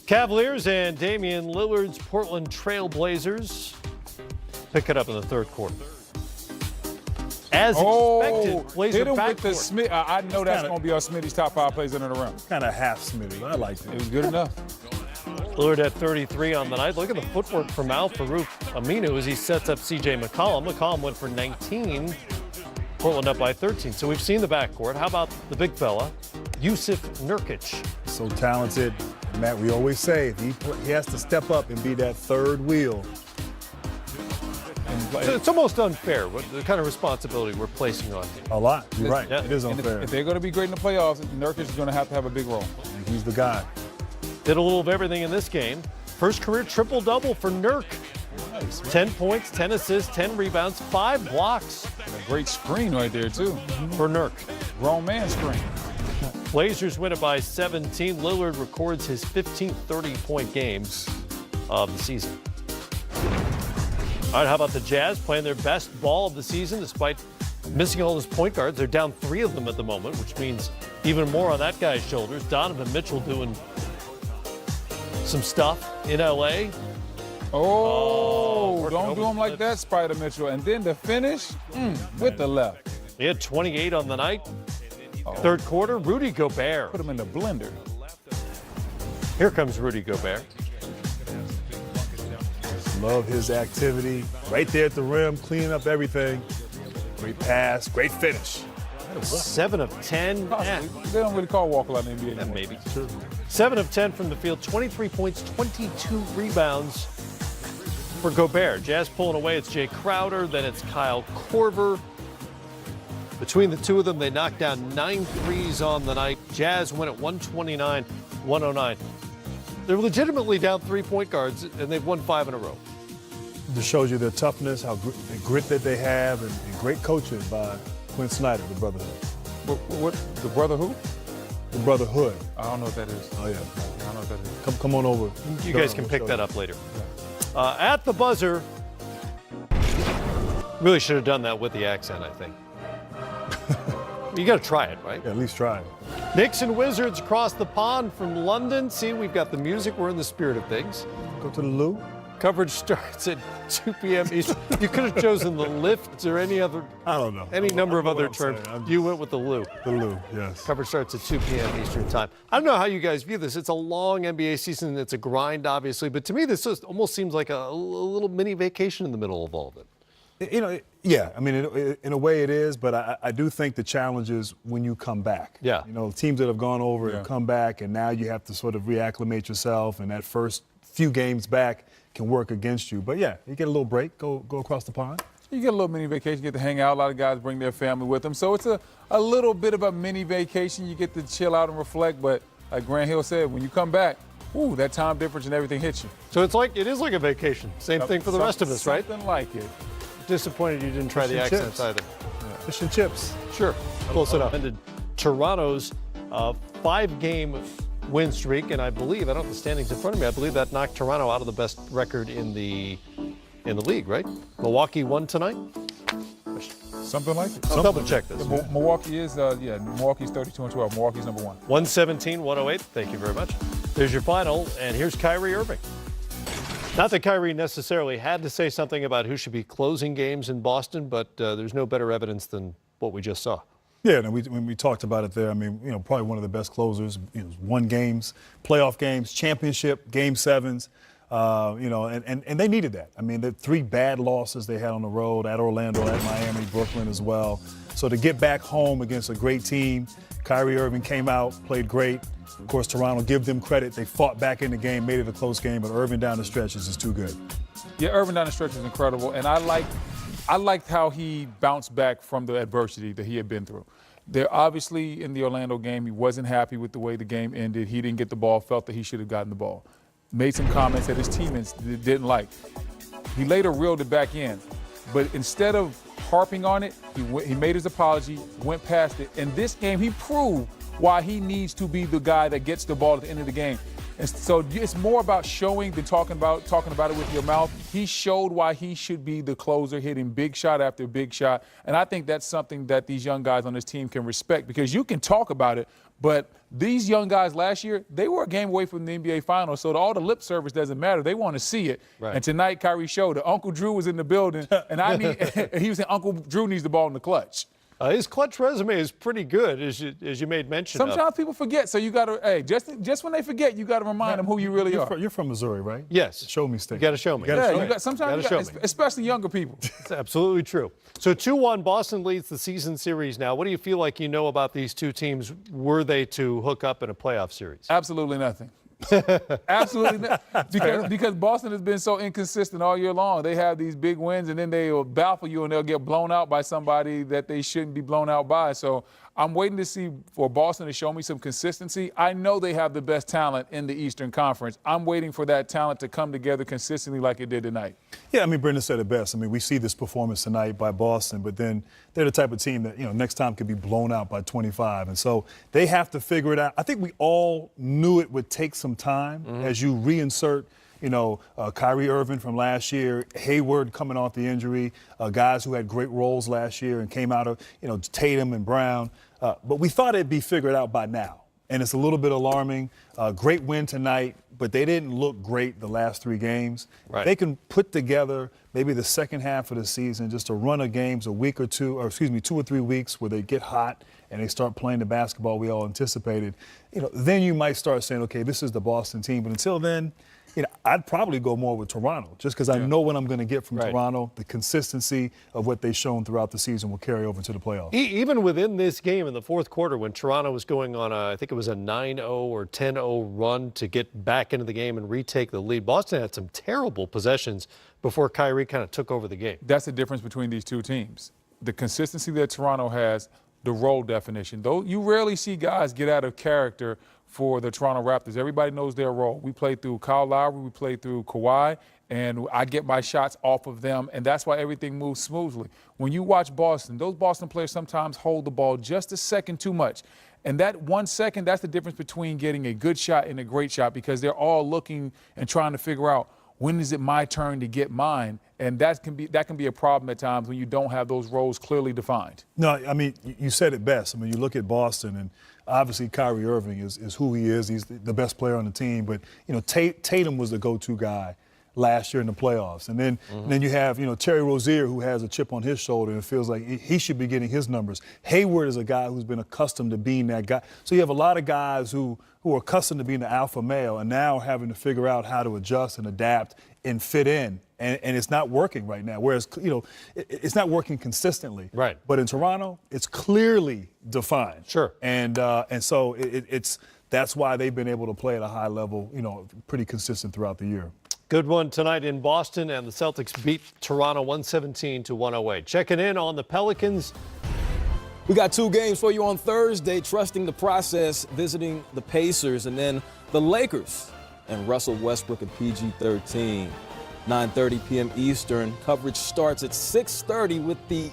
Cavaliers and Damian Lillard's Portland Trailblazers pick it up in the third quarter. As expected, Blazer hit him with the backcourt. Smith. I know that's going to be our Smitty's top 5 plays under the rim. Kind of half Smitty. I liked it. It was good enough. Lillard at 33 on the night. Look at the footwork from Al-Farouq Aminu as he sets up C.J. McCollum. McCollum went for 19. Portland up by 13. So we've seen the backcourt. How about the big fella, Yusuf Nurkic? So talented. Matt, we always say he has to step up and be that third wheel. So it's almost unfair what the kind of responsibility we're placing on him. A lot. You're right. Yeah. It is unfair. If they're going to be great in the playoffs, Nurkic is going to have a big role. He's the guy. Did a little of everything in this game. First career triple-double for Nurk. Nice, 10 points, 10 assists, 10 rebounds, 5 blocks. And a great screen right there, too. For Nurk. Grown man screen. Blazers win it by 17. Lillard records his 15th 30-point games of the season. All right, how about the Jazz playing their best ball of the season despite missing all his point guards? They're down 3 of them at the moment, which means even more on that guy's shoulders. Donovan Mitchell doing some stuff in L.A. Don't do him like that, Spider Mitchell. And then the finish with the left. He had 28 on the night. Third quarter, Rudy Gobert. Put him in the blender. Here comes Rudy Gobert. Love his activity. Right there at the rim, cleaning up everything. Great pass, great finish. 7 of 10. They don't really call Walker out in the NBA anymore. Maybe. 7 of 10 from the field, 23 points, 22 rebounds for Gobert. Jazz pulling away. It's Jay Crowder, then it's Kyle Korver. Between the two of them, they knocked down 9 threes on the night. Jazz win at 129-109. They're legitimately down 3 point guards, and they've won 5 in a row. This shows you their toughness, the grit that they have, and great coaching by Quinn Snyder, the brotherhood. What? The brother who? The brotherhood. I don't know what that is. Oh, yeah. I don't know what that is. Come on over. You guys can pick that up later. At the buzzer, really should have done that with the accent, I think. You got to try it, right? Yeah, at least try it. Knicks and Wizards across the pond from London. See, we've got the music. We're in the spirit of things. Go to the loo. Coverage starts at 2 p.m. Eastern. You could have chosen the lift or any number of other terms. You went with the loo. The loo, yes. Coverage starts at 2 p.m. Eastern time. I don't know how you guys view this. It's a long NBA season. It's a grind, obviously. But to me, this just almost seems like a little mini vacation in the middle of all of it. You know, yeah, I mean, in a way it is, but I do think the challenge is when you come back. Yeah. You know, teams that have gone over and come back, and now you have to sort of reacclimate yourself, and that first few games back can work against you. But yeah, you get a little break, go across the pond. You get a little mini vacation, you get to hang out. A lot of guys bring their family with them. So it's a little bit of a mini vacation. You get to chill out and reflect. But like Grant Hill said, when you come back, that time difference and everything hits you. So it is like a vacation. Same thing for the rest of us, right? Something like it. Disappointed you didn't try the accents either. Fish and chips. Sure, close enough. Ended Toronto's 5-game win streak, and I don't have the standings in front of me. I believe that knocked Toronto out of the best record in the league, right? Milwaukee won tonight. Something like it. I'll double check this. Milwaukee is, Milwaukee's 32-12. Milwaukee's number 1. 117-108. Thank you very much. There's your final, and here's Kyrie Irving. Not that Kyrie necessarily had to say something about who should be closing games in Boston, but there's no better evidence than what we just saw. Yeah, and when we talked about it there, I mean, probably one of the best closers. Won games, playoff games, championship, game 7s. And they needed that. I mean, the 3 bad losses they had on the road at Orlando, at Miami, Brooklyn as well. So to get back home against a great team, Kyrie Irving came out, played great. Of course, Toronto, give them credit. They fought back in the game, made it a close game, but Irving down the stretch is just too good. Yeah, Irving down the stretch is incredible, and I liked how he bounced back from the adversity that he had been through. There, obviously, in the Orlando game, he wasn't happy with the way the game ended. He didn't get the ball, felt that he should have gotten the ball. Made some comments that his teammates didn't like. He later reeled it back in, but instead of harping on it, he made his apology, went past it. In this game, he proved why he needs to be the guy that gets the ball at the end of the game. And so it's more about showing than talking about it with your mouth. He showed why he should be the closer, hitting big shot after big shot. And I think that's something that these young guys on this team can respect, because you can talk about it, But these young guys last year, they were a game away from the NBA Finals, so all the lip service doesn't matter. They want to see it. Right. And tonight, Kyrie showed that Uncle Drew was in the building, and he was saying Uncle Drew needs the ball in the clutch. His clutch resume is pretty good, as you made mention of. Sometimes people forget, so you got to, just when they forget, you got to remind them who you really are. You're from Missouri, right? Yes. Show me state. You got to show me. Sometimes you got, especially younger people. It's absolutely true. So 2-1, Boston leads the season series now. What do you feel like you know about these two teams were they to hook up in a playoff series? Absolutely nothing. Absolutely not. Because Boston has been so inconsistent all year long. They have these big wins, and then they will baffle you, and they'll get blown out by somebody that they shouldn't be blown out by. So I'm waiting to see for Boston to show me some consistency. I know they have the best talent in the Eastern Conference. I'm waiting for that talent to come together consistently like it did tonight. Yeah, I mean, Brendan said it best. I mean, we see this performance tonight by Boston, but then they're the type of team that, next time could be blown out by 25. And so they have to figure it out. I think we all knew it would take some time as you reinsert Kyrie Irving from last year, Hayward coming off the injury, guys who had great roles last year and came out of, Tatum and Brown. But we thought it'd be figured out by now. And it's a little bit alarming. Great win tonight, but they didn't look great the last 3 games. Right. They can put together maybe the second half of the season, just a run of games, 2 or 3 weeks where they get hot and they start playing the basketball we all anticipated. Then you might start saying, okay, this is the Boston team. But until then, I'd probably go more with Toronto just because I know what I'm going to get from Toronto. The consistency of what they've shown throughout the season will carry over to the playoffs. Even within this game in the fourth quarter when Toronto was going on I think it was a 9-0 or 10-0 run to get back into the game and retake the lead, Boston had some terrible possessions before Kyrie kind of took over the game. That's the difference between these two teams. The consistency that Toronto has, the role definition. Though you rarely see guys get out of character for the Toronto Raptors. Everybody knows their role. We played through Kyle Lowry, we played through Kawhi, and I get my shots off of them, and that's why everything moves smoothly. When you watch Boston, those Boston players sometimes hold the ball just a second too much. And that 1 second, that's the difference between getting a good shot and a great shot because they're all looking and trying to figure out when is it my turn to get mine? And that can be a problem at times when you don't have those roles clearly defined. No, I mean, you said it best. I mean, you look at Boston, and obviously Kyrie Irving is who he is. He's the best player on the team. But, Tatum was the go-to guy last year in the playoffs. And then you have, Terry Rozier, who has a chip on his shoulder, and it feels like he should be getting his numbers. Hayward is a guy who's been accustomed to being that guy. So you have a lot of guys who are accustomed to being the alpha male and now having to figure out how to adjust and adapt and fit in. And it's not working right now, whereas, it's not working consistently. Right. But in Toronto, it's clearly defined. Sure. And so that's why they've been able to play at a high level, pretty consistent throughout the year. Good one tonight in Boston, and the Celtics beat Toronto 117-108. Checking in on the Pelicans. We got 2 games for you on Thursday, trusting the process, visiting the Pacers, and then the Lakers and Russell Westbrook and PG-13. 9:30 p.m. Eastern. Coverage starts at 6:30 with the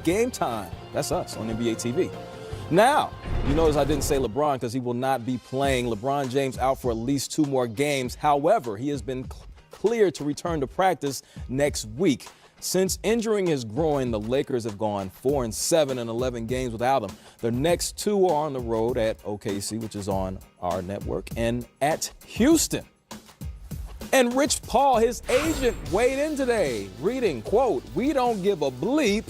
Game Time. That's us on NBA TV. Now, you notice I didn't say LeBron because he will not be playing. LeBron James out for at least 2 more games. However, he has been cleared to return to practice next week. Since injuring his groin, the Lakers have gone 4-7 in 11 games without him. Their next 2 are on the road at OKC, which is on our network, and at Houston. And Rich Paul, his agent, weighed in today, reading, quote, "We don't give a bleep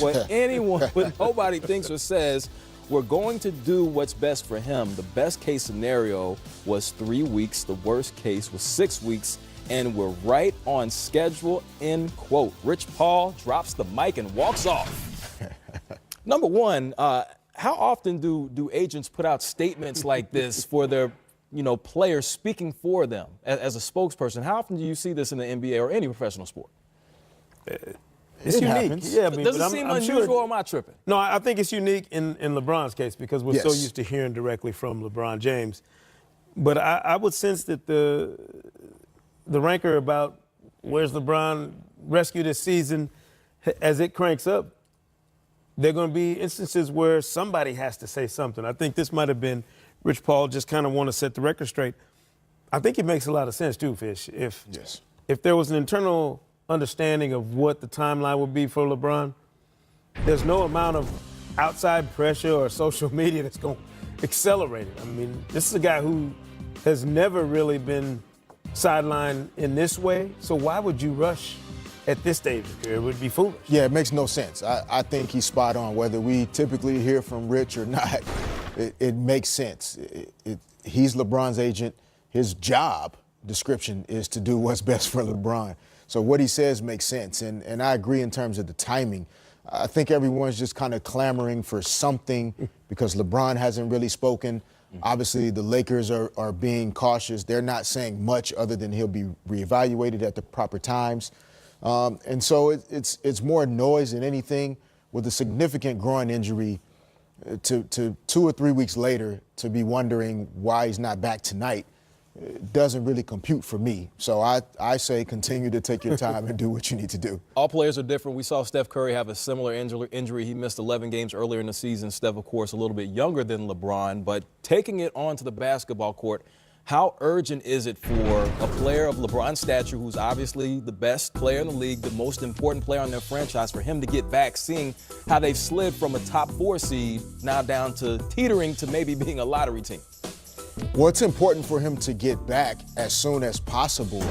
what anyone, what nobody thinks or says. We're going to do what's best for him. The best case scenario was 3 weeks. The worst case was 6 weeks. And we're right on schedule," end quote. Rich Paul drops the mic and walks off. Number one, how often do agents put out statements like this for their players speaking for them as a spokesperson? How often do you see this in the NBA or any professional sport? It's unique. Happens. Yeah, I mean, Does it seem unusual or am I tripping? No, I think it's unique in LeBron's case because we're so used to hearing directly from LeBron James. But I would sense that the rancor about where's LeBron rescue this season, as it cranks up, there are going to be instances where somebody has to say something. I think this might have been Rich Paul just kind of want to set the record straight. I think it makes a lot of sense, too, Fish. If there was an internal understanding of what the timeline would be for LeBron, there's no amount of outside pressure or social media that's going to accelerated. I mean, this is a guy who has never really been sidelined in this way. So why would you rush at this stage of the career? It would be foolish. Yeah, it makes no sense. I think he's spot on. Whether we typically hear from Rich or not, it makes sense. He's LeBron's agent. His job description is to do what's best for LeBron. So what he says makes sense. And I agree in terms of the timing. I think everyone's just kind of clamoring for something because LeBron hasn't really spoken. Obviously, the Lakers are being cautious. They're not saying much other than he'll be reevaluated at the proper times. And so it's more noise than anything. With a significant groin injury, to 2 or 3 weeks later to be wondering why he's not back tonight doesn't really compute for me. So I say continue to take your time and do what you need to do. All players are different. We saw Steph Curry have a similar injury. He missed 11 games earlier in the season. Steph, of course, a little bit younger than LeBron. But taking it onto the basketball court, how urgent is it for a player of LeBron's stature, who's obviously the best player in the league, the most important player on their franchise, for him to get back, seeing how they've slid from a top 4 seed now down to teetering to maybe being a lottery team? Well, it's important for him to get back as soon as possible,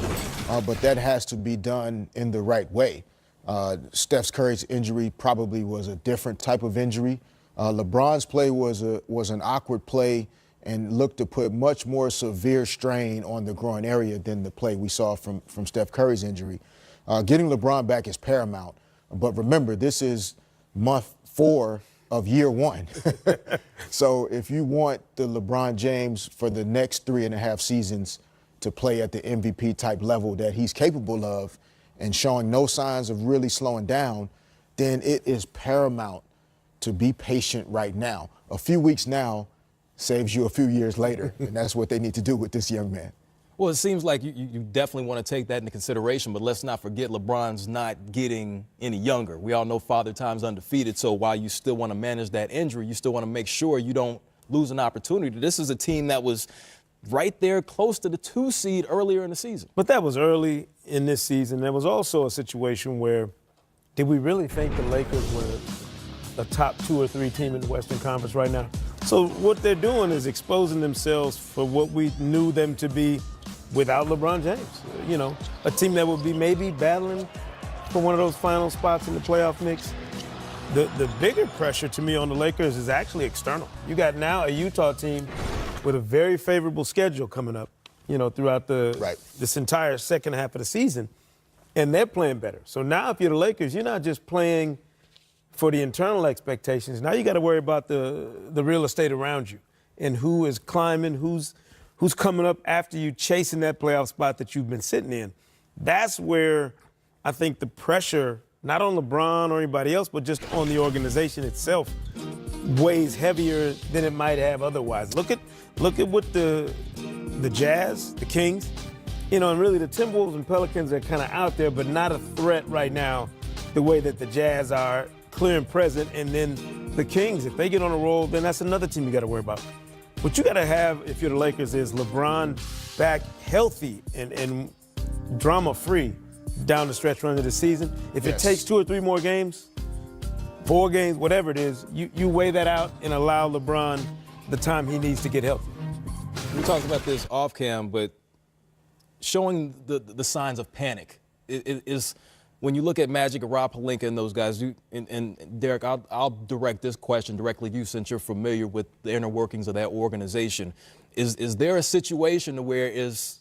but that has to be done in the right way. Steph Curry's injury probably was a different type of injury. LeBron's play was an awkward play and looked to put much more severe strain on the groin area than the play we saw from Steph Curry's injury. Getting LeBron back is paramount, but remember, this is month 4 of year 1. So if you want the LeBron James for the next 3.5 seasons to play at the MVP type level that he's capable of and showing no signs of really slowing down, then it is paramount to be patient right now. A few weeks now saves you a few years later, and that's what they need to do with this young man. Well, it seems like you definitely want to take that into consideration, but let's not forget LeBron's not getting any younger. We all know Father Time's undefeated, so while you still want to manage that injury, you still want to make sure you don't lose an opportunity. This is a team that was right there close to the 2 seed earlier in the season. But that was early in this season. There was also a situation where, did we really think the Lakers were a top 2 or 3 team in the Western Conference right now? So what they're doing is exposing themselves for what we knew them to be without LeBron James. You know, a team that would be maybe battling for one of those final spots in the playoff mix. The bigger pressure to me on the Lakers is actually external. You got now a Utah team with a very favorable schedule coming up, you know, throughout this entire second half of the season, and they're playing better. So now if you're the Lakers, you're not just playing for the internal expectations. Now you got to worry about the real estate around you and who is climbing, who's coming up after you, chasing that playoff spot that you've been sitting in. That's where I think the pressure, not on LeBron or anybody else, but just on the organization itself, weighs heavier than it might have otherwise. Look at what the Jazz, the Kings, you know, and really the Timberwolves and Pelicans are kind of out there, but not a threat right now the way that the Jazz are, clear and present. And then the Kings, if they get on a roll, then that's another team you got to worry about. What you got to have, if you're the Lakers, is LeBron back healthy and drama-free down the stretch run of the season. If it takes 2 or 3 more games, 4 games, whatever it is, you weigh that out and allow LeBron the time he needs to get healthy. We talked about this off cam, but showing the signs of panic is when you look at Magic and Rob Pelinka and those guys, and Derek, I'll direct this question directly to you since you're familiar with the inner workings of that organization. Is there a situation where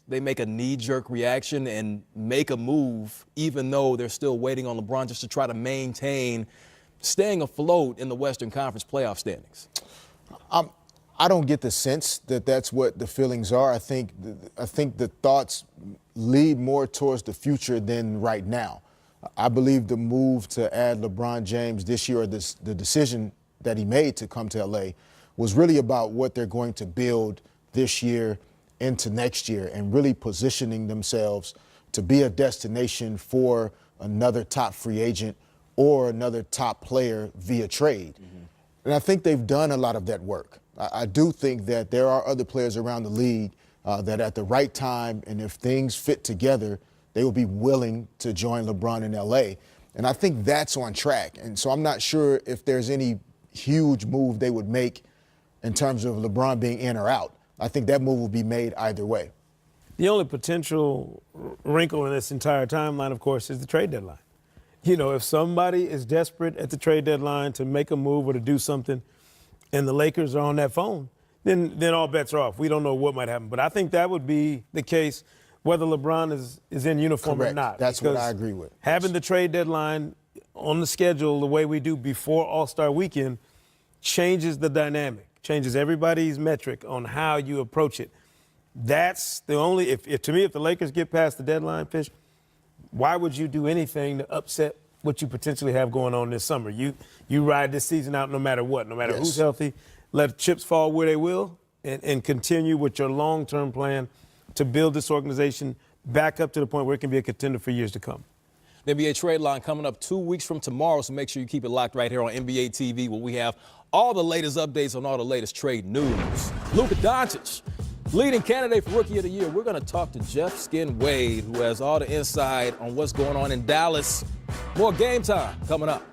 they make a knee-jerk reaction and make a move even though they're still waiting on LeBron just to try to maintain staying afloat in the Western Conference playoff standings? I don't get the sense that that's what the feelings are. I think the thoughts lead more towards the future than right now. I believe the move to add LeBron James this year, or the decision that he made to come to L.A., was really about what they're going to build this year into next year and really positioning themselves to be a destination for another top free agent or another top player via trade. Mm-hmm. And I think they've done a lot of that work. I do think that there are other players around the league that at the right time, and if things fit together, they will be willing to join LeBron in L.A. And I think that's on track. And so I'm not sure if there's any huge move they would make in terms of LeBron being in or out. I think that move will be made either way. The only potential wrinkle in this entire timeline, of course, is the trade deadline. You know, if somebody is desperate at the trade deadline to make a move or to do something, and the Lakers are on that phone, then all bets are off. We don't know what might happen. But I think that would be the case whether LeBron is in uniform Correct. or not. That's what I agree with. Having the trade deadline on the schedule the way we do before All-Star Weekend changes the dynamic, changes everybody's metric on how you approach it. That's the only, if to me, if the Lakers get past the deadline, Fish, why would you do anything to upset what you potentially have going on this summer? You ride this season out no matter what, no matter who's healthy, let chips fall where they will, and continue with your long-term plan to build this organization back up to the point where it can be a contender for years to come. The NBA trade line coming up 2 weeks from tomorrow, so make sure you keep it locked right here on NBA TV, where we have all the latest updates on all the latest trade news. Luka Doncic, leading candidate for Rookie of the Year. We're going to talk to Jeff Skin Wade, who has all the insight on what's going on in Dallas. More Game Time coming up.